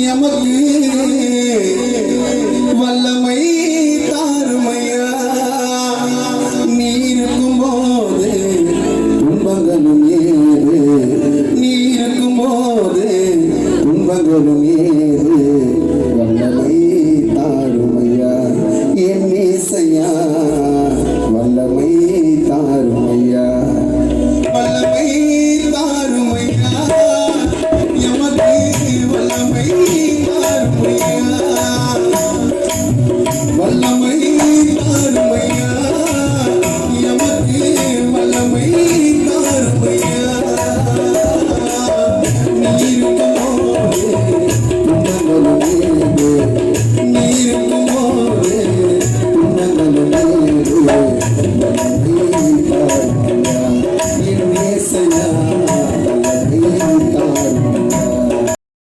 எமக்கு வல்லமை தாருமையா நீ இருக்கும் போது துன்பங்களும் ஏது நீ இருக்கும் போது துன்பங்களும் ஏது